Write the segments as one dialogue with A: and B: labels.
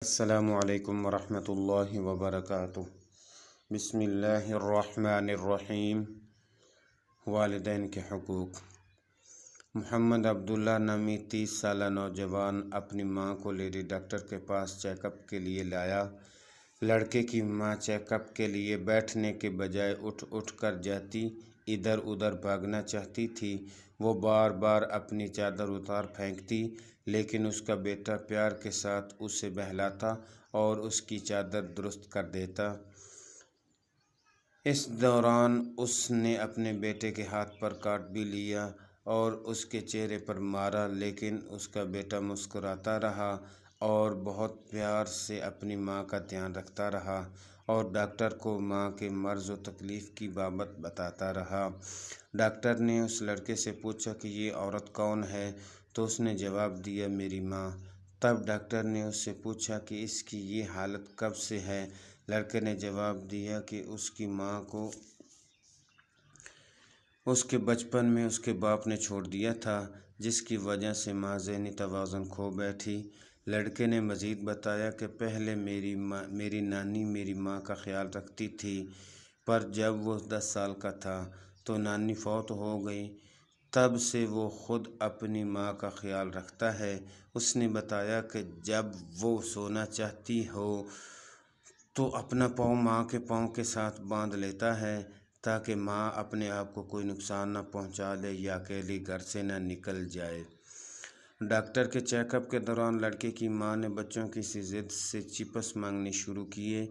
A: السلام علیکم ورحمۃ اللہ وبرکاتہ۔ بسم اللہ الرحمن الرحیم۔ والدین کے حقوق۔ محمد عبداللہ نامی 30 سالہ نوجوان اپنی ماں کو لیڈی ڈاکٹر کے پاس چیک اپ کے لیے لایا۔ لڑکے کی ماں چیک اپ کے لیے بیٹھنے کے بجائے اٹھ کر جاتی، ادھر ادھر بھاگنا چاہتی تھی۔ وہ بار بار اپنی چادر اتار پھینکتی، لیکن اس کا بیٹا پیار کے ساتھ اسے بہلاتا اور اس کی چادر درست کر دیتا۔ اس دوران اس نے اپنے بیٹے کے ہاتھ پر کاٹ بھی لیا اور اس کے چہرے پر مارا، لیکن اس کا بیٹا مسکراتا رہا اور بہت پیار سے اپنی ماں کا دھیان رکھتا رہا اور ڈاکٹر کو ماں کے مرض و تکلیف کی بابت بتاتا رہا۔ ڈاکٹر نے اس لڑکے سے پوچھا کہ یہ عورت کون ہے، تو اس نے جواب دیا، میری ماں۔ تب ڈاکٹر نے اس سے پوچھا کہ اس کی یہ حالت کب سے ہے۔ لڑکے نے جواب دیا کہ اس کی ماں کو اس کے بچپن میں اس کے باپ نے چھوڑ دیا تھا، جس کی وجہ سے ماں ذہنی توازن کھو بیٹھی۔ لڑکے نے مزید بتایا کہ پہلے میری نانی میری ماں کا خیال رکھتی تھی، پر جب وہ 10 سال کا تھا تو نانی فوت ہو گئی۔ تب سے وہ خود اپنی ماں کا خیال رکھتا ہے۔ اس نے بتایا کہ جب وہ سونا چاہتی ہو تو اپنا پاؤں ماں کے پاؤں کے ساتھ باندھ لیتا ہے، تاکہ ماں اپنے آپ کو کوئی نقصان نہ پہنچا لے یا اکیلی گھر سے نہ نکل جائے۔ ڈاکٹر کے چیک اپ کے دوران لڑکے کی ماں نے بچوں کی سی ضد سے چپس مانگنے شروع کیے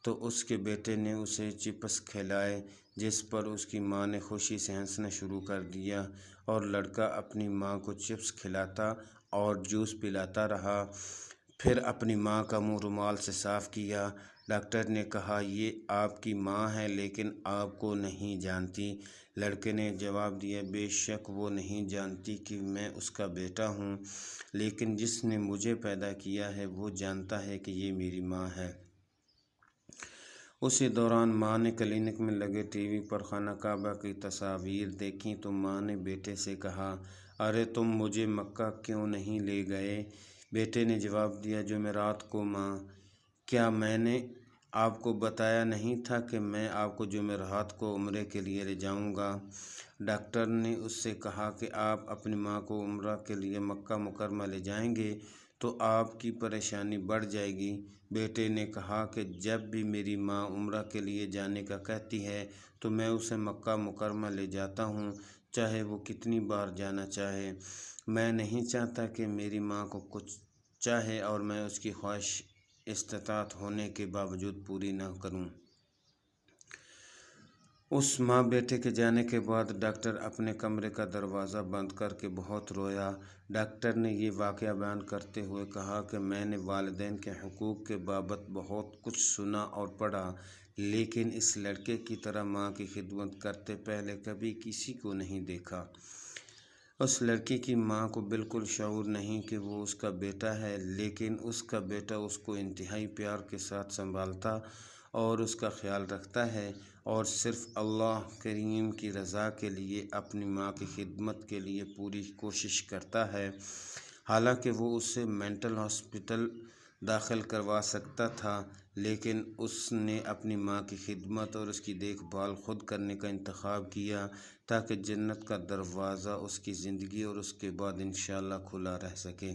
A: تو اس کے بیٹے نے اسے چپس کھلائے، جس پر اس کی ماں نے خوشی سے ہنسنا شروع کر دیا اور لڑکا اپنی ماں کو چپس کھلاتا اور جوس پلاتا رہا۔ پھر اپنی ماں کا منہ رومال سے صاف کیا۔ ڈاکٹر نے کہا، یہ آپ کی ماں ہے لیکن آپ کو نہیں جانتی۔ لڑکے نے جواب دیا، بے شک وہ نہیں جانتی کہ میں اس کا بیٹا ہوں، لیکن جس نے مجھے پیدا کیا ہے وہ جانتا ہے کہ یہ میری ماں ہے۔ اسی دوران ماں نے کلینک میں لگے ٹی وی پر خانہ کعبہ کی تصاویر دیکھیں تو ماں نے بیٹے سے کہا، ارے تم مجھے مکہ کیوں نہیں لے گئے؟ بیٹے نے جواب دیا، جمعرات کو ماں، کیا میں نے آپ کو بتایا نہیں تھا کہ میں آپ کو جمعرات کو عمرے کے لیے لے جاؤں گا؟ ڈاکٹر نے اس سے کہا کہ آپ اپنی ماں کو عمرہ کے لیے مکہ مکرمہ لے جائیں گے تو آپ کی پریشانی بڑھ جائے گی۔ بیٹے نے کہا کہ جب بھی میری ماں عمرہ کے لیے جانے کا کہتی ہے تو میں اسے مکہ مکرمہ لے جاتا ہوں، چاہے وہ کتنی بار جانا چاہے۔ میں نہیں چاہتا کہ میری ماں کو کچھ چاہے اور میں اس کی خواہش استطاعت ہونے کے باوجود پوری نہ کروں۔ اس ماں بیٹے کے جانے کے بعد ڈاکٹر اپنے کمرے کا دروازہ بند کر کے بہت رویا۔ ڈاکٹر نے یہ واقعہ بیان کرتے ہوئے کہا کہ میں نے والدین کے حقوق کے بابت بہت کچھ سنا اور پڑھا، لیکن اس لڑکے کی طرح ماں کی خدمت کرتے پہلے کبھی کسی کو نہیں دیکھا۔ اس لڑکی کی ماں کو بالکل شعور نہیں کہ وہ اس کا بیٹا ہے، لیکن اس کا بیٹا اس کو انتہائی پیار کے ساتھ سنبھالتا اور اس کا خیال رکھتا ہے اور صرف اللہ کریم کی رضا کے لیے اپنی ماں کی خدمت کے لیے پوری کوشش کرتا ہے۔ حالانکہ وہ اسے مینٹل ہاسپٹل داخل کروا سکتا تھا، لیکن اس نے اپنی ماں کی خدمت اور اس کی دیکھ بھال خود کرنے کا انتخاب کیا، تاکہ جنت کا دروازہ اس کی زندگی اور اس کے بعد انشاءاللہ کھلا رہ سکے۔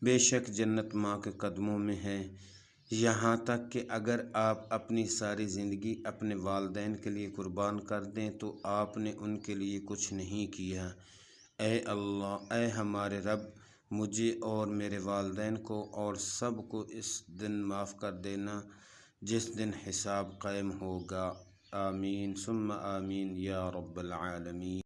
A: بے شک جنت ماں کے قدموں میں ہے، یہاں تک کہ اگر آپ اپنی ساری زندگی اپنے والدین کے لیے قربان کر دیں تو آپ نے ان کے لیے کچھ نہیں کیا۔ اے اللہ، اے ہمارے رب، مجھے اور میرے والدین کو اور سب کو اس دن معاف کر دینا جس دن حساب قائم ہوگا۔ آمین ثم آمین یا رب العالمین۔